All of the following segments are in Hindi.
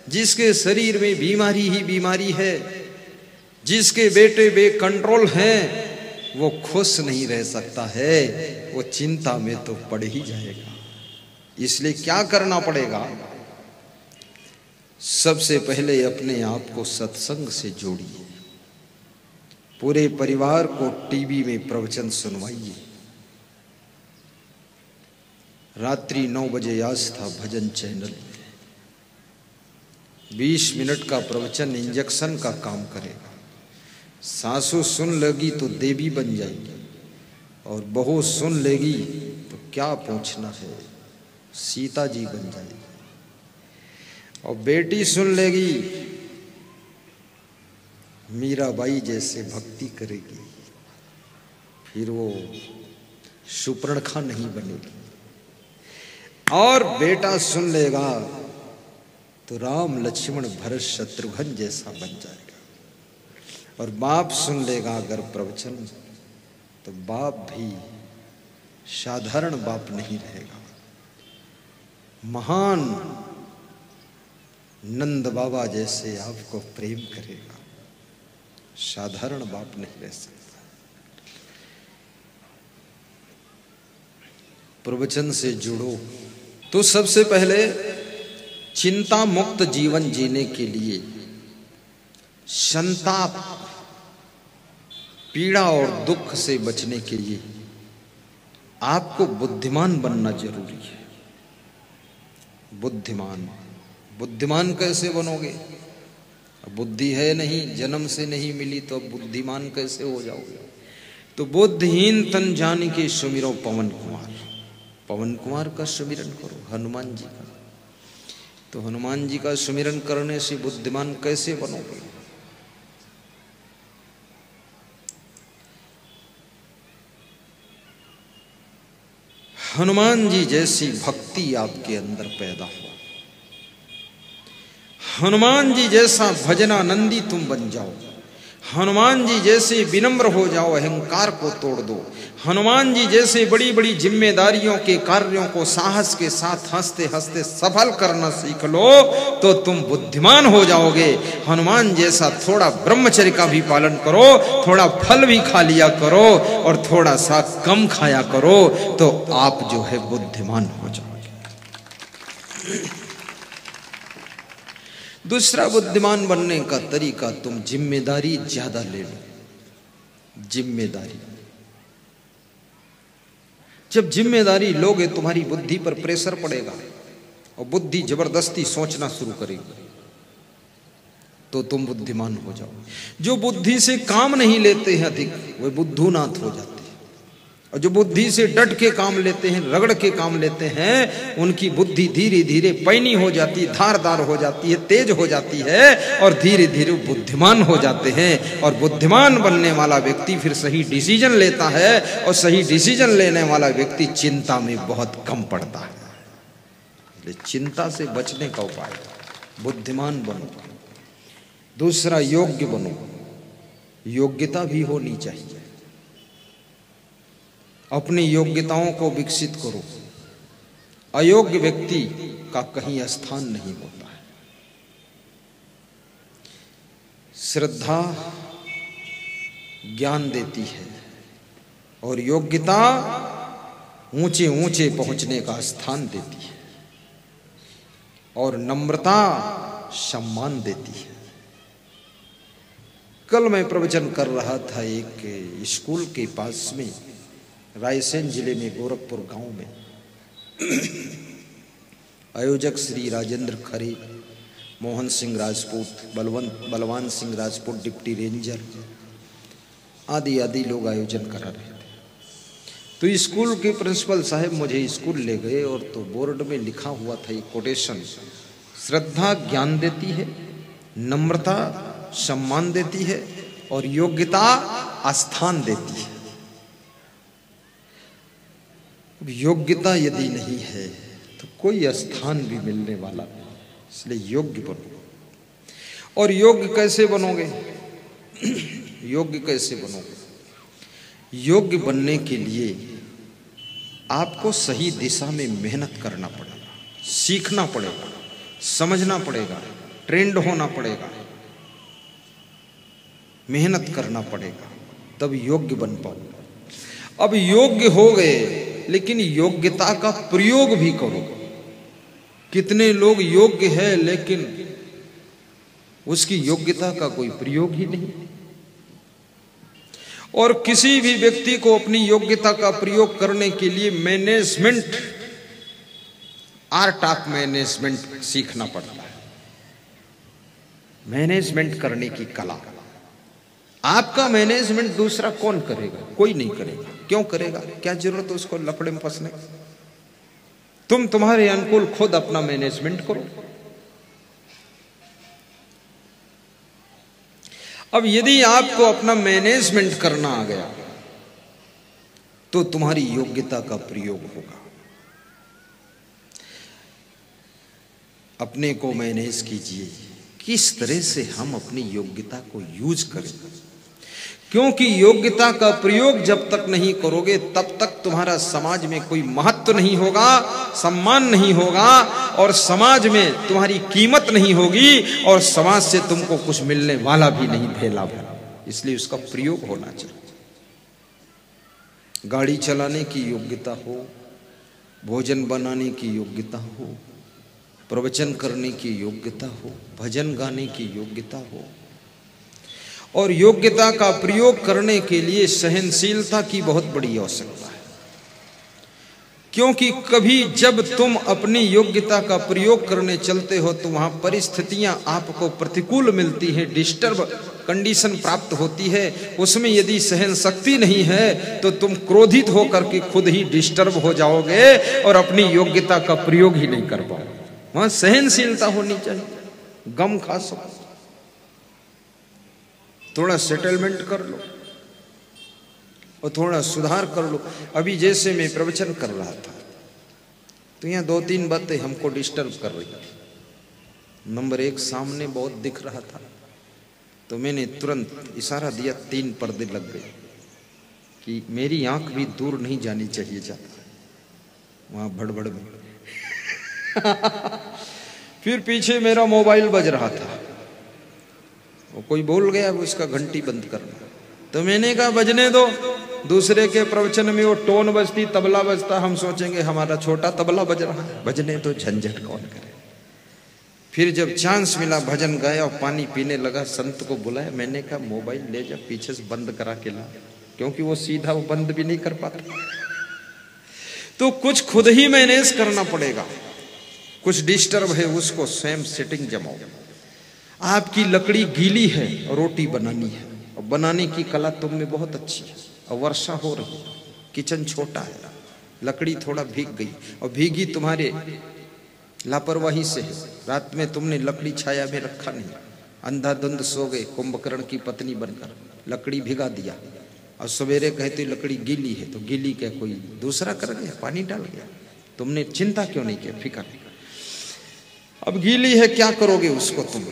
जिसके शरीर में बीमारी ही बीमारी है, जिसके बेटे बेकंट्रोल हैं, वो खुश नहीं रह सकता है, वो चिंता में तो पड़ ही जाएगा। इसलिए क्या करना पड़ेगा? सबसे पहले अपने आप को सत्संग से जोड़िए, पूरे परिवार को टीवी में प्रवचन सुनवाइए। रात्रि 9 बजे आस्था भजन चैनल 20 मिनट का प्रवचन इंजेक्शन का काम करेगा। सासू सुन लेगी तो देवी बन जाएगी, और बहू सुन लेगी तो क्या पूछना है, सीता जी बन जाएगी। और बेटी सुन लेगी, मीराबाई जैसे भक्ति करेगी, फिर वो शूर्पणखा नहीं बनेगी। और बेटा सुन लेगा तो राम लक्ष्मण भरत शत्रुघ्न जैसा बन जाएगा। और बाप सुन लेगा अगर प्रवचन, तो बाप भी साधारण बाप नहीं रहेगा, महान नंद बाबा जैसे आपको प्रेम करेगा, साधारण बाप नहीं रह सकता। प्रवचन से जुड़ो। तो सबसे पहले चिंता मुक्त जीवन जीने के लिए संताप, पीड़ा और दुख से बचने के लिए आपको बुद्धिमान बनना जरूरी है। बुद्धिमान, बुद्धिमान कैसे बनोगे? बुद्धि है नहीं, जन्म से नहीं मिली, तो बुद्धिमान कैसे हो जाओगे? तो बुद्धिहीन तन जान के सुमिरो पवन कुमार। पवन कुमार का सुमिरन करो, हनुमान जी का। तो हनुमान जी का सुमिरन करने से बुद्धिमान कैसे बनोगे? हनुमान जी जैसी भक्ति आपके अंदर पैदा हो, हनुमान जी जैसा भजनानंदी तुम बन जाओ, हनुमान जी जैसे विनम्र हो जाओ, अहंकार को तोड़ दो, हनुमान जी जैसे बड़ी बड़ी जिम्मेदारियों के कार्यों को साहस के साथ हंसते हंसते सफल करना सीख लो, तो तुम बुद्धिमान हो जाओगे। हनुमान जैसा थोड़ा ब्रह्मचर्य का भी पालन करो, थोड़ा फल भी खा लिया करो, और थोड़ा सा कम खाया करो, तो आप जो है बुद्धिमान हो जाओगे। दूसरा बुद्धिमान बनने का तरीका, तुम जिम्मेदारी ज्यादा ले लो। जिम्मेदारी, जब जिम्मेदारी लोगे तुम्हारी बुद्धि पर प्रेशर पड़ेगा और बुद्धि जबरदस्ती सोचना शुरू करेगी, तो तुम बुद्धिमान हो जाओ। जो बुद्धि से काम नहीं लेते हैं अधिक, वे बुद्धूनाथ हो जाते हैं। और जो बुद्धि से डट के काम लेते हैं, रगड़ के काम लेते हैं, उनकी बुद्धि धीरे धीरे पैनी हो जाती है, धारदार हो जाती है, तेज हो जाती है, और धीरे धीरे बुद्धिमान हो जाते हैं। और बुद्धिमान बनने वाला व्यक्ति फिर सही डिसीजन लेता है, और सही डिसीजन लेने वाला व्यक्ति चिंता में बहुत कम पड़ता है। इसलिए चिंता से बचने का उपाय, बुद्धिमान बनो। दूसरा, योग्य बनो। योग्यता भी होनी चाहिए, अपनी योग्यताओं को विकसित करो। अयोग्य व्यक्ति का कहीं स्थान नहीं होता है। श्रद्धा ज्ञान देती है, और योग्यता ऊंचे ऊंचे पहुंचने का स्थान देती है, और नम्रता सम्मान देती है। कल मैं प्रवचन कर रहा था एक स्कूल के पास में, रायसेन जिले में गोरखपुर गांव में। आयोजक श्री राजेंद्र खरे, मोहन सिंह राजपूत, बलवान सिंह राजपूत डिप्टी रेंजर आदि आदि लोग आयोजन करा रहे थे। तो स्कूल के प्रिंसिपल साहब मुझे स्कूल ले गए, और तो बोर्ड में लिखा हुआ था एक कोटेशन, श्रद्धा ज्ञान देती है, नम्रता सम्मान देती है, और योग्यता आस्थान देती है। योग्यता यदि नहीं है तो कोई स्थान भी मिलने वाला नहीं। इसलिए योग्य बनो। और योग्य कैसे बनोगे? योग्य कैसे बनोगे? योग्य बनने के लिए आपको सही दिशा में मेहनत करना पड़ेगा, सीखना पड़ेगा, समझना पड़ेगा, ट्रेंड होना पड़ेगा, मेहनत करना पड़ेगा, तब योग्य बन पाओ। अब योग्य हो गए, लेकिन योग्यता का प्रयोग भी करो। कितने लोग योग्य है लेकिन उसकी योग्यता का कोई प्रयोग ही नहीं। और किसी भी व्यक्ति को अपनी योग्यता का प्रयोग करने के लिए मैनेजमेंट, आर्ट ऑफ मैनेजमेंट सीखना पड़ता है। मैनेजमेंट करने की कला। आपका मैनेजमेंट दूसरा कौन करेगा? कोई नहीं करेगा। क्यों करेगा? क्या जरूरत है उसको लफड़े में फंसने? तुम तुम्हारे अनुकूल खुद अपना मैनेजमेंट करो। अब यदि आपको अपना मैनेजमेंट करना आ गया तो तुम्हारी योग्यता का प्रयोग होगा। अपने को मैनेज कीजिए, किस तरह से हम अपनी योग्यता को यूज करें, क्योंकि योग्यता का प्रयोग जब तक नहीं करोगे तब तक तुम्हारा समाज में कोई महत्व नहीं होगा, सम्मान नहीं होगा, और समाज में तुम्हारी कीमत नहीं होगी, और समाज से तुमको कुछ मिलने वाला भी नहीं भेला भला। इसलिए उसका प्रयोग होना चाहिए। गाड़ी चलाने की योग्यता हो, भोजन बनाने की योग्यता हो, प्रवचन करने की योग्यता हो, भजन गाने की योग्यता हो, और योग्यता का प्रयोग करने के लिए सहनशीलता की बहुत बड़ी आवश्यकता है। क्योंकि कभी जब तुम अपनी योग्यता का प्रयोग करने चलते हो तो वहां परिस्थितियां आपको प्रतिकूल मिलती हैं, डिस्टर्ब कंडीशन प्राप्त होती है। उसमें यदि सहन शक्ति नहीं है तो तुम क्रोधित होकर के खुद ही डिस्टर्ब हो जाओगे और अपनी योग्यता का प्रयोग ही नहीं कर पाओगे। वहां सहनशीलता होनी चाहिए। गम खा सको, थोड़ा सेटलमेंट कर लो और थोड़ा सुधार कर लो। अभी जैसे मैं प्रवचन कर रहा था तो यहाँ 2-3 बातें हमको डिस्टर्ब कर रही थी। नंबर 1, सामने बहुत दिख रहा था तो मैंने तुरंत इशारा दिया, 3 पर्दे लग गए कि मेरी आंख भी दूर नहीं जानी चाहिए ज्यादा वहां भड़बड़ में। फिर पीछे मेरा मोबाइल बज रहा था, वो कोई बोल गया वो उसका घंटी बंद करना, तो मैंने कहा बजने दो। दूसरे के प्रवचन में वो टोन बजती, तबला बजता, हम सोचेंगे हमारा छोटा तबला बज रहा है, बजने तो झंझट कौन करे। फिर जब चांस मिला भजन गाया और पानी पीने लगा, संत को बुलाया, मैंने कहा मोबाइल ले जा पीछे से बंद करा के ला, क्योंकि वो सीधा वो बंद भी नहीं कर पाता। तो कुछ खुद ही मैनेज करना पड़ेगा। कुछ डिस्टर्ब है उसको स्वयं सेटिंग जमाओ। आपकी लकड़ी गीली है और रोटी बनानी है, और बनाने की कला तुम में बहुत अच्छी है, और वर्षा हो रही है, किचन छोटा है, लकड़ी थोड़ा भीग गई, और भीगी तुम्हारे लापरवाही से है। रात में तुमने लकड़ी छाया में रखा नहीं, अंधाधुंध सो गए कुंभकर्ण की पत्नी बनकर, लकड़ी भिगा दिया, और सवेरे कहते लकड़ी गीली है, तो गीली क्या कोई दूसरा कर गया, पानी डाल गया, तुमने चिंता क्यों नहीं किया, फिक्र। अब गीली है, क्या करोगे उसको तुम?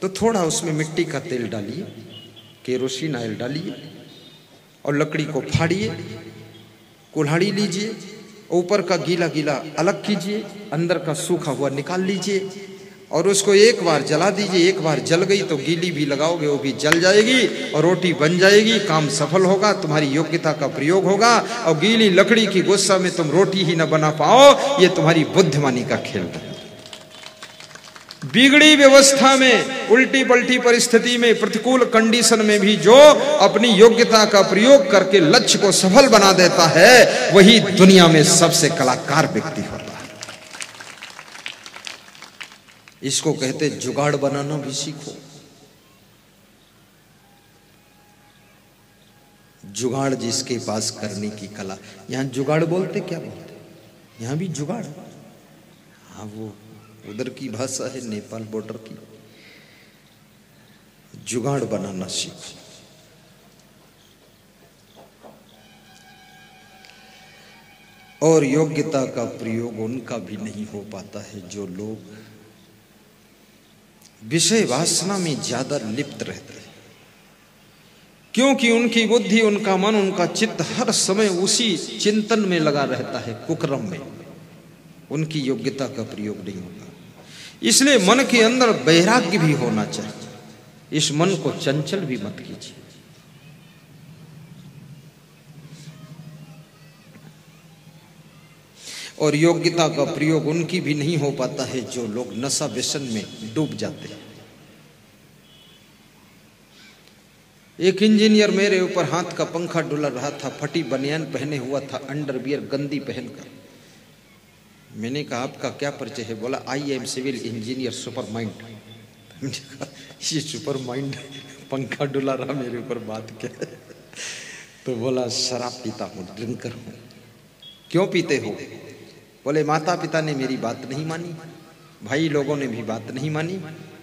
तो थोड़ा उसमें मिट्टी का तेल डालिए, केरोसिन ऑयल डालिए, और लकड़ी को फाड़िए, कुल्हाड़ी लीजिए, ऊपर का गीला गीला अलग कीजिए, अंदर का सूखा हुआ निकाल लीजिए, और उसको एक बार जला दीजिए। एक बार जल गई तो गीली भी लगाओगे वो भी जल जाएगी और रोटी बन जाएगी, काम सफल होगा, तुम्हारी योग्यता का प्रयोग होगा। और गीली लकड़ी की गुस्सा में तुम रोटी ही न बना पाओ, ये तुम्हारी बुद्धिमानी का खेल है। बिगड़ी व्यवस्था में, उल्टी पलटी परिस्थिति में, प्रतिकूल कंडीशन में भी जो अपनी योग्यता का प्रयोग करके लक्ष्य को सफल बना देता है वही दुनिया में सबसे कलाकार व्यक्ति होता है। इसको कहते जुगाड़ बनाना भी सीखो। जुगाड़ जिसके पास करने की कला, यहां जुगाड़ बोलते क्या बोलते? यहां भी जुगाड़। हाँ, वो उधर की भाषा है नेपाल बॉर्डर की। जुगाड़ बनाना सीखो। और योग्यता का प्रयोग उनका भी नहीं हो पाता है जो लोग विषय वासना में ज्यादा लिप्त रहते हैं, क्योंकि उनकी बुद्धि, उनका मन, उनका चित्त हर समय उसी चिंतन में लगा रहता है, कुकर्म में। उनकी योग्यता का प्रयोग नहीं होगा। इसलिए मन के अंदर वैराग्य भी होना चाहिए। इस मन को चंचल भी मत कीजिए। और योग्यता का प्रयोग उनकी भी नहीं हो पाता है जो लोग नशा व्यसन में डूब जाते हैं। एक इंजीनियर मेरे ऊपर हाथ का पंखा डुला रहा था, फटी बनियान पहने हुआ था, अंडरवियर गंदी पहनकर। मैंने कहा आपका क्या परिचय है? बोला I am civil engineer super mind. मैंने कहा ये सुपर माइंड पंखा डुला रहा मेरे ऊपर, बात क्या है? तो बोला शराब पीता हूँ, ड्रिंकर हूँ। क्यों पीते हो? बोले माता पिता ने मेरी बात नहीं मानी, भाई लोगों ने भी बात नहीं मानी,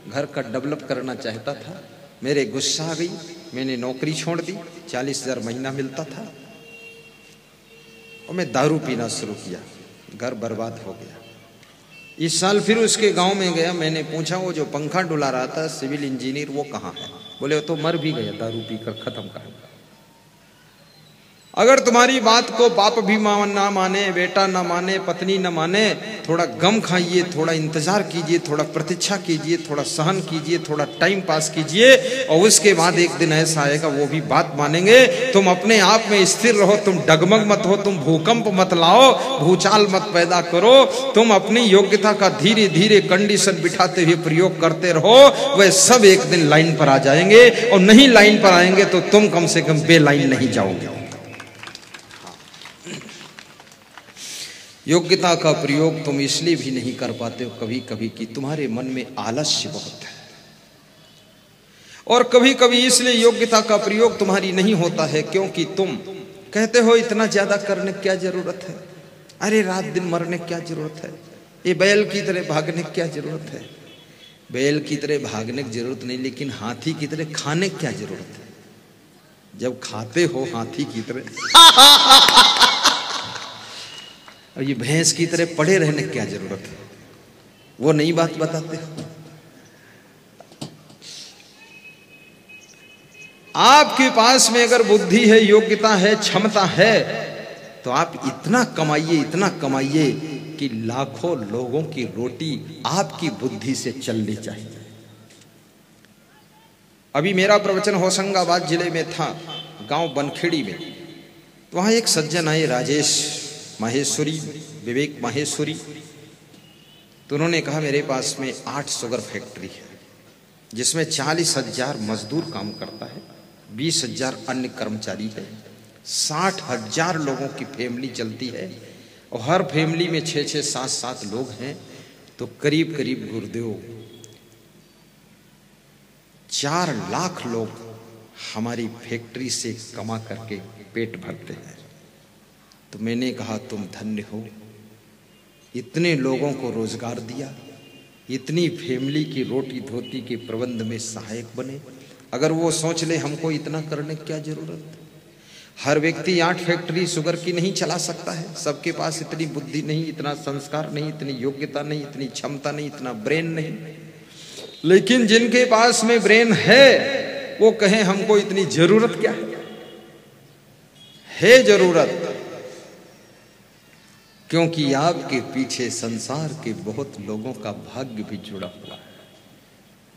घर का डेवलप करना चाहता था, मेरे गुस्सा आ गई, मैंने नौकरी छोड़ दी, 40,000 महीना मिलता था और मैं दारू पीना शुरू किया, घर बर्बाद हो गया। इस साल फिर उसके गांव में गया, मैंने पूछा वो जो पंखा डुला रहा था सिविल इंजीनियर वो कहाँ है? बोले वो तो मर भी गया दारू पीकर, खत्म कर। अगर तुम्हारी बात को बाप भी ना माने, बेटा ना माने, पत्नी ना माने, थोड़ा गम खाइए, थोड़ा इंतजार कीजिए, थोड़ा प्रतीक्षा कीजिए, थोड़ा सहन कीजिए, थोड़ा टाइम पास कीजिए और उसके बाद एक दिन ऐसा आएगा वो भी बात मानेंगे। तुम अपने आप में स्थिर रहो, तुम डगमग मत हो, तुम भूकंप मत लाओ, भूचाल मत पैदा करो, तुम अपनी योग्यता का धीरे धीरे कंडीशन बिठाते हुए प्रयोग करते रहो। वह सब एक दिन लाइन पर आ जाएंगे और नहीं लाइन पर आएंगे तो तुम कम से कम बेलाइन नहीं जाओगे। योग्यता का प्रयोग तुम इसलिए भी नहीं कर पाते हो कभी कभी कि तुम्हारे मन में आलस्य बहुत है, और कभी कभी इसलिए योग्यता का प्रयोग तुम्हारी नहीं होता है क्योंकि तुम कहते हो इतना ज्यादा करने क्या जरूरत है, अरे रात दिन मरने क्या जरूरत है, ये बैल की तरह भागने क्या जरूरत है। बैल की तरह भागने की जरूरत नहीं, लेकिन हाथी की तरह खाने क्या जरूरत है? जब खाते हो हाथी की तरह और ये भैंस की तरह पड़े रहने की क्या जरूरत है? वो नई बात बताते। आपके पास में अगर बुद्धि है, योग्यता है, क्षमता है तो आप इतना कमाइए कि लाखों लोगों की रोटी आपकी बुद्धि से चलनी चाहिए। अभी मेरा प्रवचन होशंगाबाद जिले में था, गांव बनखेड़ी में। तो वहां एक सज्जन आए, राजेश माहेश्वरी, विवेक माहेश्वरी। तो उन्होंने कहा मेरे पास में 8 शुगर फैक्ट्री है जिसमें 40,000 मजदूर काम करता है, 20,000 अन्य कर्मचारी है, 60,000 लोगों की फैमिली चलती है और हर फैमिली में 6-6, 7-7 लोग हैं। तो करीब करीब गुरुदेव 4 लाख लोग हमारी फैक्ट्री से कमा करके पेट भरते हैं। तो मैंने कहा तुम धन्य हो, इतने लोगों को रोजगार दिया, इतनी फैमिली की रोटी धोती के प्रबंध में सहायक बने। अगर वो सोच ले हमको इतना करने की क्या जरूरत? हर व्यक्ति 8 फैक्ट्री शुगर की नहीं चला सकता है, सबके पास इतनी बुद्धि नहीं, इतना संस्कार नहीं, इतनी योग्यता नहीं, इतनी क्षमता नहीं, इतना ब्रेन नहीं। लेकिन जिनके पास में ब्रेन है वो कहें हमको इतनी जरूरत क्या है जरूरत, क्योंकि आपके पीछे संसार के बहुत लोगों का भाग्य भी जुड़ा हुआ है,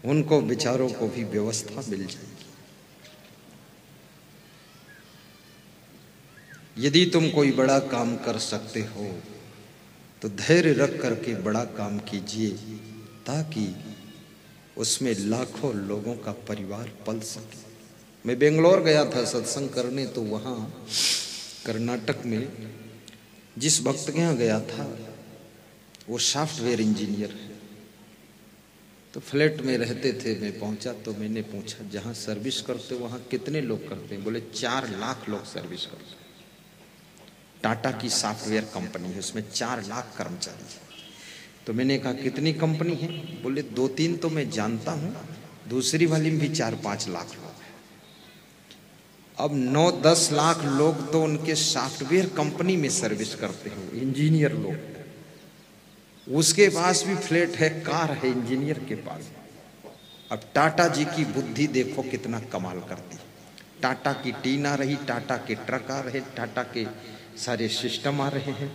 उनको बेचारों को भी व्यवस्था मिल जाएगी। यदि तुम कोई बड़ा काम कर सकते हो तो धैर्य रख करके बड़ा काम कीजिए ताकि उसमें लाखों लोगों का परिवार पल सके। मैं बेंगलोर गया था सत्संग करने, तो वहाँ कर्नाटक में जिस भक्त के यहाँ गया था वो सॉफ्टवेयर इंजीनियर है। तो फ्लैट में रहते थे, मैं पहुंचा तो मैंने पूछा जहाँ सर्विस करते वहाँ कितने लोग करते हैं? बोले 4 लाख लोग सर्विस करते हैं। टाटा की सॉफ्टवेयर कंपनी है, उसमें 4 लाख कर्मचारी हैं। तो मैंने कहा कितनी कंपनी है? बोले 2-3 तो मैं जानता हूँ, दूसरी वाली में भी 4-5 लाख लोग हैं। अब 9-10 लाख लोग तो उनके सॉफ्टवेयर कंपनी में सर्विस करते हैं, इंजीनियर लोग। उसके पास भी फ्लैट है, कार है इंजीनियर के पास। अब टाटा जी की बुद्धि देखो कितना कमाल करती। टाटा की टीन आ रही, टाटा के ट्रक आ रहे, टाटा के सारे सिस्टम आ रहे हैं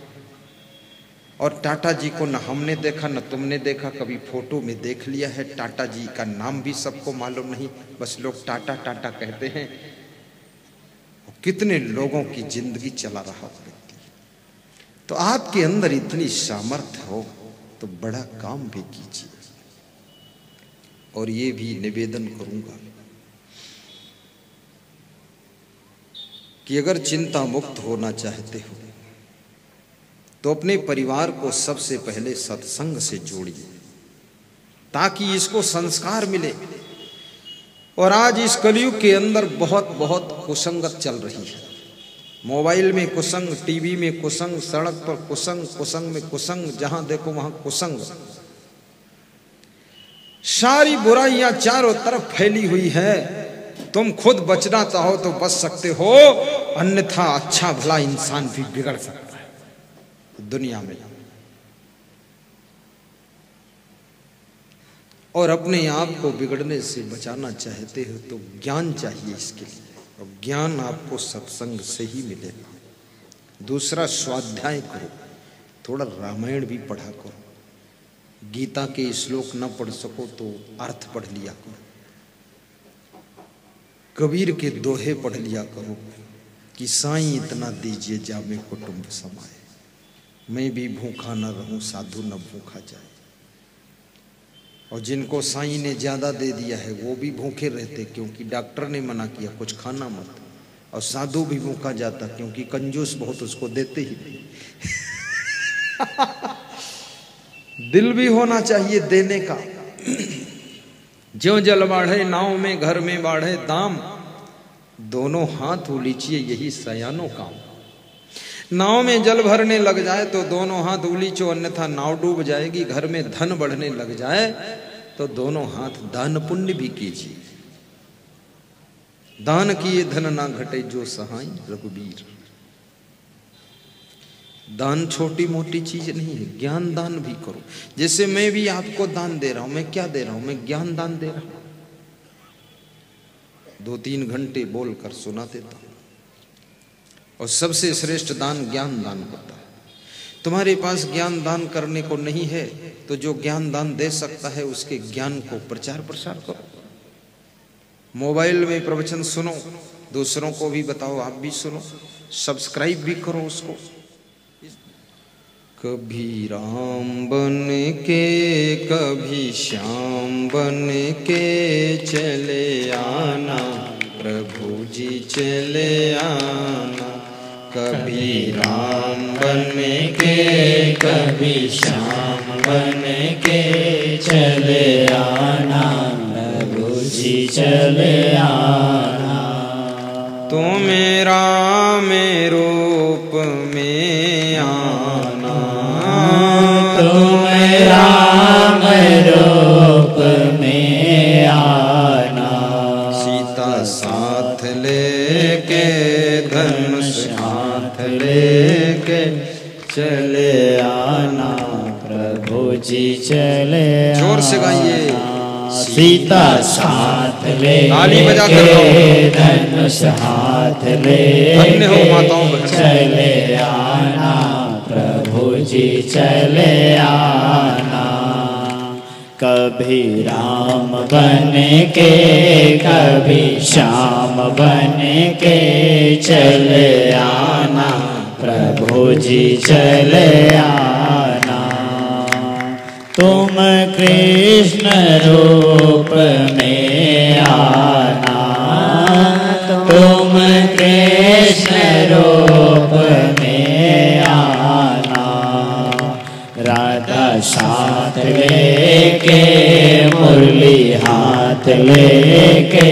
और टाटा जी को न हमने देखा न तुमने देखा, कभी फोटो में देख लिया है। टाटा जी का नाम भी सबको मालूम नहीं, बस लोग टाटा टाटा कहते हैं। कितने लोगों की जिंदगी चला रहा व्यक्ति। तो आपके अंदर इतनी सामर्थ्य हो तो बड़ा काम भी कीजिए। और ये भी निवेदन करूंगा कि अगर चिंता मुक्त होना चाहते हो तो अपने परिवार को सबसे पहले सत्संग से जोड़िए, ताकि इसको संस्कार मिले। और आज इस कलयुग के अंदर बहुत बहुत कुसंगत चल रही है। मोबाइल में कुसंग, टीवी में कुसंग, सड़क पर कुसंग, कुसंग में कुसंग, जहां देखो वहां कुसंग। सारी बुराइयां चारों तरफ फैली हुई है। तुम खुद बचना चाहो तो बच सकते हो, अन्यथा अच्छा भला इंसान भी बिगड़ सकता है दुनिया में। और अपने आप को बिगड़ने से बचाना चाहते हो तो ज्ञान चाहिए इसके लिए, और ज्ञान आपको सत्संग से ही मिलेगा। दूसरा, स्वाध्याय करो, थोड़ा रामायण भी पढ़ा करो। गीता के श्लोक न पढ़ सको तो अर्थ पढ़ लिया करो। कबीर के दोहे पढ़ लिया करो कि साईं इतना दीजिए जामे कुटुंब समाए, मैं भी भूखा न रहूं साधु न भूखा जाए। और जिनको साईं ने ज्यादा दे दिया है वो भी भूखे रहते, क्योंकि डॉक्टर ने मना किया कुछ खाना मत। और साधु भी भूखा जाता, क्योंकि कंजूस बहुत, उसको देते ही नहीं। दिल भी होना चाहिए देने का। ज्यों जल बाढ़े नाव में, घर में बाढ़े दाम, दोनों हाथ उलीचिए यही सयानो काम। नाव में जल भरने लग जाए तो दोनों हाथ उलीचो, अन्यथा नाव डूब जाएगी। घर में धन बढ़ने लग जाए तो दोनों हाथ दान पुण्य भी कीजिए। दान किए धन ना घटे जो सहाय रघुबीर। दान छोटी मोटी चीज नहीं है, ज्ञान दान भी करो। जैसे मैं भी आपको दान दे रहा हूं, मैं क्या दे रहा हूं? मैं ज्ञान दान दे रहा हूं। 2-3 घंटे बोलकर सुना देता हूं। और सबसे श्रेष्ठ दान ज्ञान दान होता है। तुम्हारे पास ज्ञान दान करने को नहीं है तो जो ज्ञान दान दे सकता है उसके ज्ञान को प्रचार प्रसार करो। मोबाइल में प्रवचन सुनो, दूसरों को भी बताओ, आप भी सुनो, सब्सक्राइब भी करो उसको। कभी राम बन के कभी श्याम बन के चले आना, प्रभु जी चले आना। कभी राम बन के कभी श्याम बन के चले आना, प्रभु जी चले आना। तो मेरा में रूप में आना, तो मेरा में रूप में आना। सीता साथ लेके धनुष हाथ लेके चले आना, प्रभु जी चले आना। जोर से गाइए। सीता साथ लेके धनुष हाथ लेके चले आना, प्रभु जी चले आना। कभी राम बन के कभी श्याम बन के चले आना, प्रभु जी चले आना। तुम कृष्ण रूप में आना, तुम कृष्ण रूप में आना। राधा साथ लेके मुरली हाथ लेके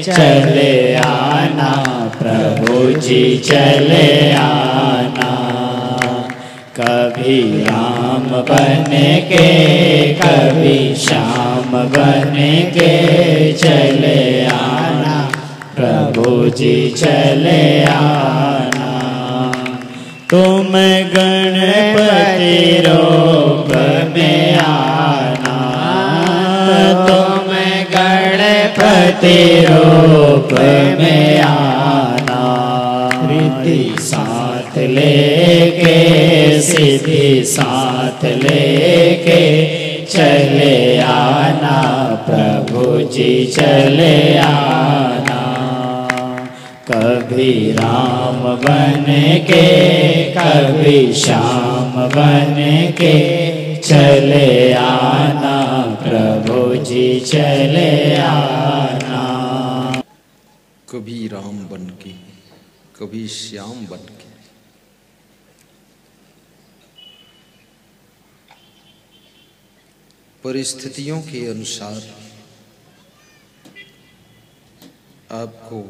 चले आना, प्रभु जी चले आना। कभी राम बन के कभी श्याम बन के चले आना, प्रभु जी चले आना। तुम गणपति रूप में आना, तुम गणपति रूप में आना। रिद्धि साथ लेके सिद्धि साथ साथ लेके चले आना प्रभु जी चले आना। कभी राम बन के कभी श्याम बन के चले आना प्रभु जी चले आना। कभी राम बन के कभी श्याम बन के। परिस्थितियों के अनुसार आपको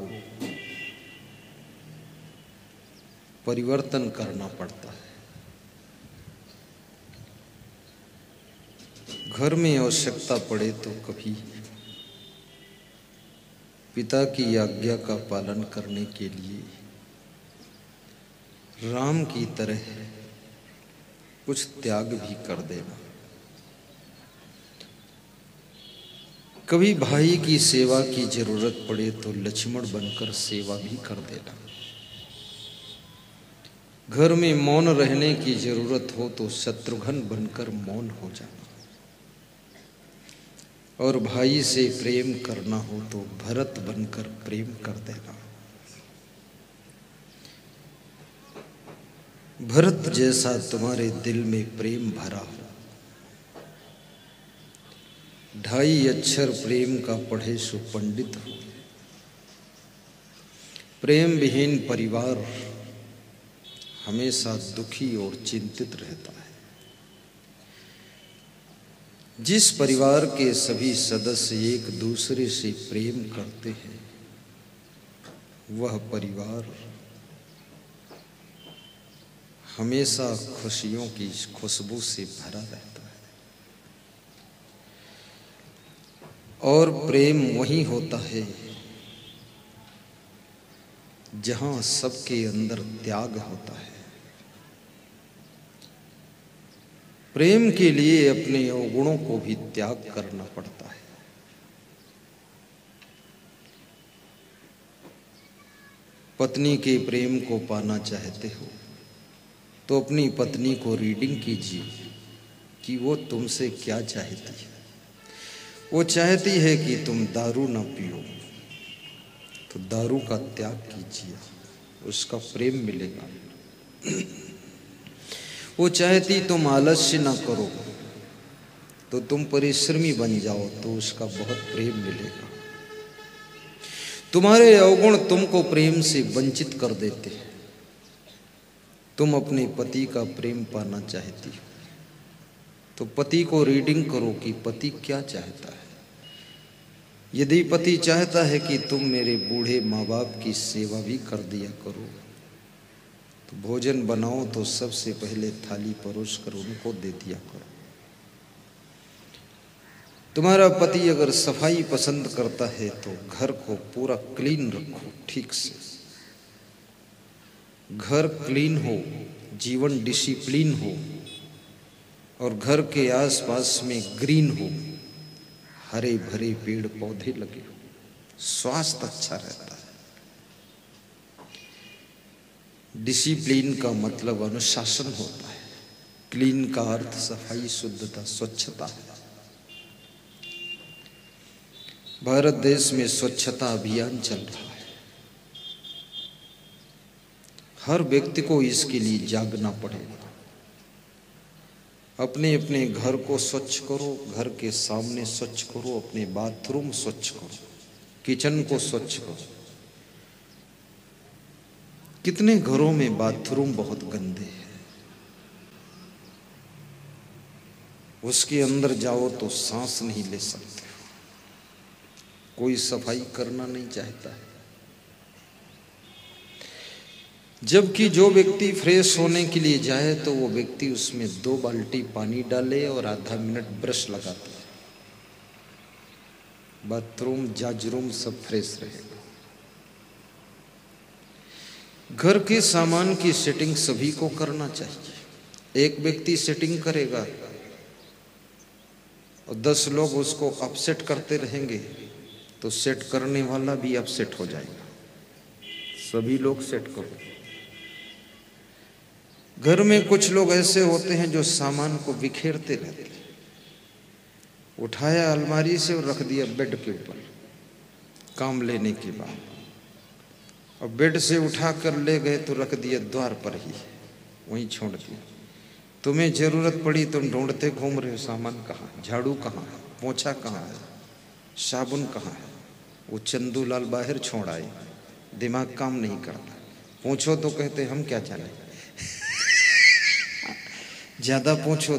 परिवर्तन करना पड़ता है। घर में आवश्यकता पड़े तो कभी पिता की आज्ञा का पालन करने के लिए राम की तरह कुछ त्याग भी कर देना। कभी भाई की सेवा की जरूरत पड़े तो लक्ष्मण बनकर सेवा भी कर देना। घर में मौन रहने की जरूरत हो तो शत्रुघ्न बनकर मौन हो जाना। और भाई से प्रेम करना हो तो भरत बनकर प्रेम कर देना। भरत जैसा तुम्हारे दिल में प्रेम भरा हो। 2.5 अक्षर प्रेम का पढ़े सो पंडित हो। प्रेम विहीन परिवार हमेशा दुखी और चिंतित रहता है। जिस परिवार के सभी सदस्य एक दूसरे से प्रेम करते हैं वह परिवार हमेशा खुशियों की खुशबू से भरा रहता है। और प्रेम वही होता है जहां सबके अंदर त्याग होता है। प्रेम के लिए अपने अवगुणों को भी त्याग करना पड़ता है। पत्नी के प्रेम को पाना चाहते हो तो अपनी पत्नी को रीडिंग कीजिए कि वो तुमसे क्या चाहती है। वो चाहती है कि तुम दारू ना पियो तो दारू का त्याग कीजिए, उसका प्रेम मिलेगा। वो चाहती तुम आलस्य ना करो तो तुम परिश्रमी बन जाओ तो उसका बहुत प्रेम मिलेगा। तुम्हारे अवगुण तुमको प्रेम से वंचित कर देते हैं। तुम अपने पति का प्रेम पाना चाहती हो तो पति को रीडिंग करो कि पति क्या चाहता है। यदि पति चाहता है कि तुम मेरे बूढ़े माँ बाप की सेवा भी कर दिया करो तो भोजन बनाओ तो सबसे पहले थाली परोस कर उनको दे दिया करो। तुम्हारा पति अगर सफाई पसंद करता है तो घर को पूरा क्लीन रखो, ठीक से। घर क्लीन हो, जीवन डिसिप्लिन हो और घर के आसपास में ग्रीन हो, हरे भरे पेड़ पौधे लगे हो, स्वास्थ्य अच्छा रहता है। डिसिप्लिन का मतलब अनुशासन होता है। क्लीन का अर्थ सफाई, शुद्धता, स्वच्छता है। भारत देश में स्वच्छता अभियान चल रहा है। हर व्यक्ति को इसके लिए जागना पड़ेगा। अपने अपने घर को स्वच्छ करो, घर के सामने स्वच्छ करो, अपने बाथरूम स्वच्छ करो, किचन को स्वच्छ करो। कितने घरों में बाथरूम बहुत गंदे हैं, उसके अंदर जाओ तो सांस नहीं ले सकते हो। कोई सफाई करना नहीं चाहता है। जबकि जो व्यक्ति फ्रेश होने के लिए जाए तो वो व्यक्ति उसमें 2 बाल्टी पानी डाले और आधा मिनट ब्रश लगाता है। बाथरूम, जाजरूम सब फ्रेश रहेगा। घर के सामान की सेटिंग सभी को करना चाहिए। एक व्यक्ति सेटिंग करेगा और 10 लोग उसको अपसेट करते रहेंगे तो सेट करने वाला भी अपसेट हो जाएगा। सभी लोग सेट करो। घर में कुछ लोग ऐसे होते हैं जो सामान को बिखेरते रहते हैं। उठाया अलमारी से और रख दिया बेड के ऊपर काम लेने के बाद, और बेड से उठा कर ले गए तो रख दिया द्वार पर ही, वहीं छोड़ दिया। तुम्हें जरूरत पड़ी तुम ढूंढते घूम रहे हो सामान कहाँ, झाड़ू कहाँ है, पोछा कहाँ है, साबुन कहाँ है। वो चंदूलाल बाहर छोड़ आए, दिमाग काम नहीं करता। पूछो तो कहते हम क्या जाने, ज्यादा पूछो